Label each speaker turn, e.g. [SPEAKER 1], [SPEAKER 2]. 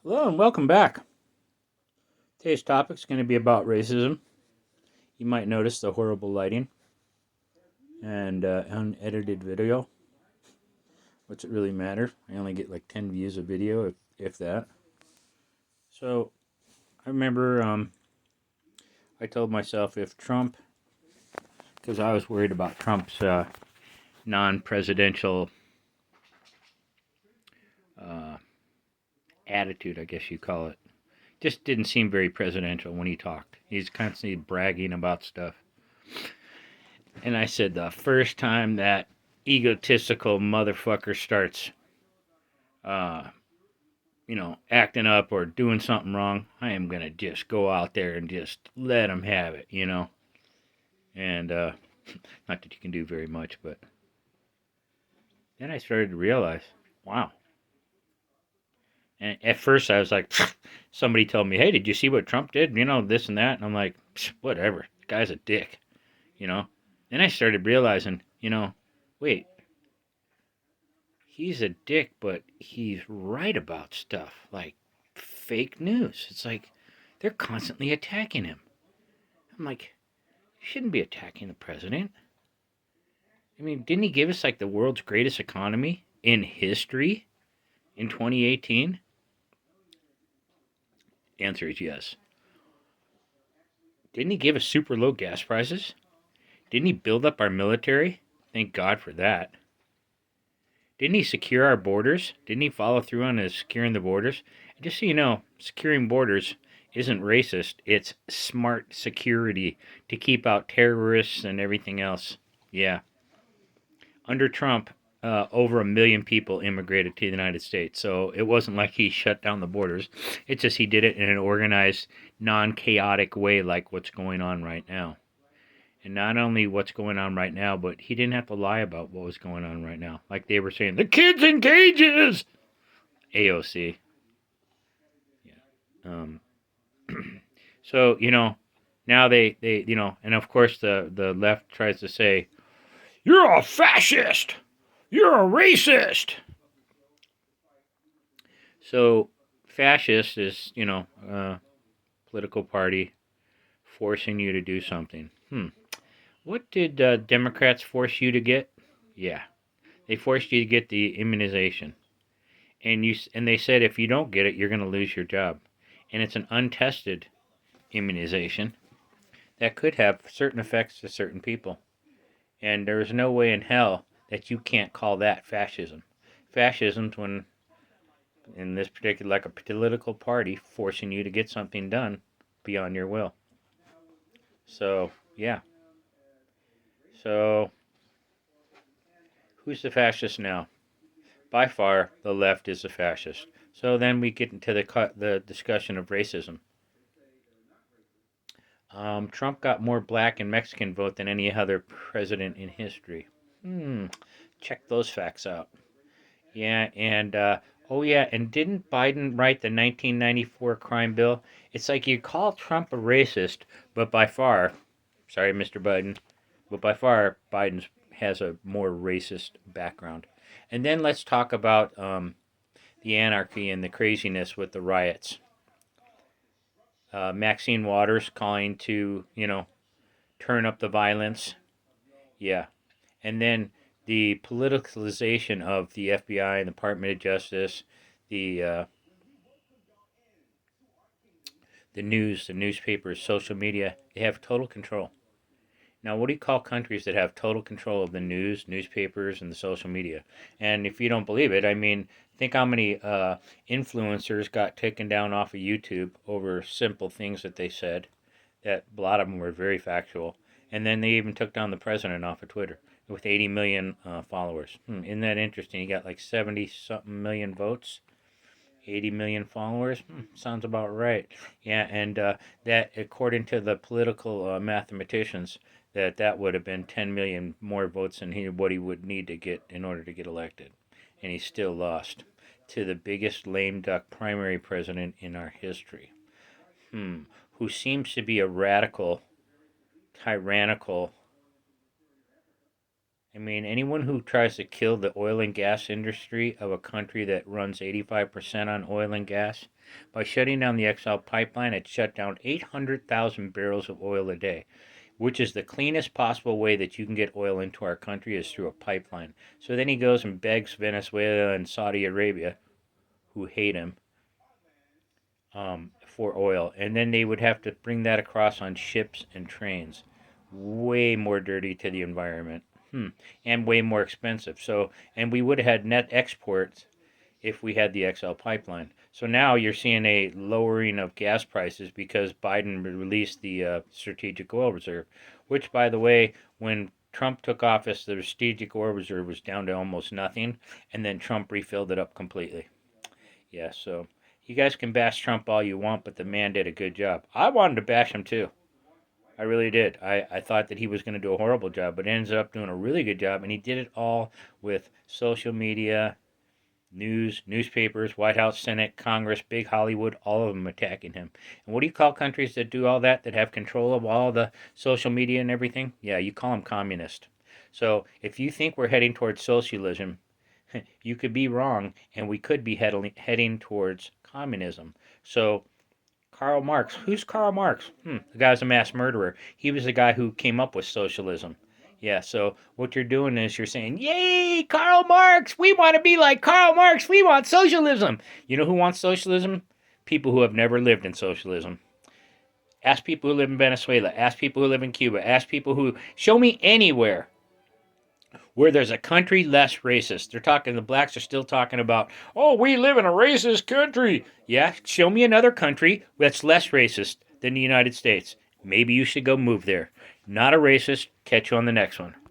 [SPEAKER 1] Hello and welcome back. Today's topic is going to be about racism. You might notice the horrible lighting and unedited video. What's it really matter? I only get like 10 views a video, if that. So I remember I told myself if Trump, because I was worried about Trump's non-presidential uh, attitude, I guess you call it. Just didn't seem very presidential when he talked. He's constantly bragging about stuff. And I said, the first time that egotistical motherfucker starts, uh, acting up or doing something wrong, I am going to just go out there and just let him have it. And not that you can do very much, but then I started to realize, wow. And at first I was like, somebody told me, hey, did you see what Trump did? This and that. And I'm like, whatever. The guy's a dick. Then I started realizing, wait, he's a dick, but he's right about stuff like fake news. It's like they're constantly attacking him. I'm like, you shouldn't be attacking the president. I mean, didn't he give us like the world's greatest economy in history in 2018? Answer is yes. Didn't he give us super low gas prices? Didn't he build up our military? Thank God for that. Didn't he secure our borders? Didn't he follow through on his securing the borders? And just so you know, securing borders isn't racist. It's smart security to keep out terrorists and everything else. Yeah. Under Trump, over 1 million people immigrated to the United States. So it wasn't like he shut down the borders. It's just he did it in an organized, non chaotic way, like what's going on right now. And not only what's going on right now, but he didn't have to lie about what was going on right now. Like they were saying, the kids in cages! AOC. Yeah. So, now they, and of course the left tries to say, you're a fascist! You're a racist! So, fascist is, a political party forcing you to do something. What did Democrats force you to get? Yeah. They forced you to get the immunization. And they said if you don't get it, you're going to lose your job. And it's an untested immunization that could have certain effects to certain people. And there is no way in hell that you can't call that fascism. Fascism's when, in this particular, like a political party forcing you to get something done beyond your will. So, yeah. So, who's the fascist now? By far, the left is a fascist. So then we get into the discussion of racism. Trump got more black and Mexican vote than any other president in history. Check those facts out. Yeah, and oh yeah, and didn't Biden write the 1994 crime bill? It's like you call Trump a racist, but by far, sorry, Mr. Biden, but by far, Biden has a more racist background. And then let's talk about the anarchy and the craziness with the riots. Maxine Waters calling to, turn up the violence. Yeah. And then the politicalization of the FBI and the Department of Justice, the uh, the news, the newspapers, social media, they have total control. Now, what do you call countries that have total control of the news, newspapers, and the social media? And if you don't believe it, I mean, think how many influencers got taken down off of YouTube over simple things that they said. That a lot of them were very factual. And then they even took down the president off of Twitter with 80 million followers. Isn't that interesting? He got like 70 something million votes. 80 million followers. Sounds about right. Yeah, and that, according to the political mathematicians, that would have been 10 million more votes than what he would need to get in order to get elected. And he still lost to the biggest lame duck primary president in our history. Who seems to be a radical, tyrannical, I mean, anyone who tries to kill the oil and gas industry of a country that runs 85% on oil and gas, by shutting down the XL pipeline, it shut down 800,000 barrels of oil a day, which is the cleanest possible way that you can get oil into our country is through a pipeline. So then he goes and begs Venezuela and Saudi Arabia, who hate him, for oil. And then they would have to bring that across on ships and trains. Way more dirty to the environment. And way more expensive. So, and we would have had net exports if we had the XL pipeline. So now you're seeing a lowering of gas prices because Biden released the strategic oil reserve, which, by the way, when Trump took office, the strategic oil reserve was down to almost nothing, and then Trump refilled it up completely. Yeah, so you guys can bash Trump all you want, but the man did a good job. I wanted to bash him too. I really did. I thought that he was going to do a horrible job, but ends up doing a really good job, and he did it all with social media, news, newspapers, White House, Senate, Congress, big Hollywood, all of them attacking him. And what do you call countries that do all that, that have control of all the social media and everything? Yeah, you call them communist. So if you think we're heading towards socialism, you could be wrong, and we could be heading towards communism. So Karl Marx. Who's Karl Marx? The guy's a mass murderer. He was the guy who came up with socialism. Yeah, so what you're doing is you're saying, yay, Karl Marx! We want to be like Karl Marx! We want socialism! You know who wants socialism? People who have never lived in socialism. Ask people who live in Venezuela. Ask people who live in Cuba. Ask people who... Show me anywhere where there's a country less racist. They're talking, the blacks are still talking about, oh, we live in a racist country. Yeah, show me another country that's less racist than the United States. Maybe you should go move there. Not a racist. Catch you on the next one.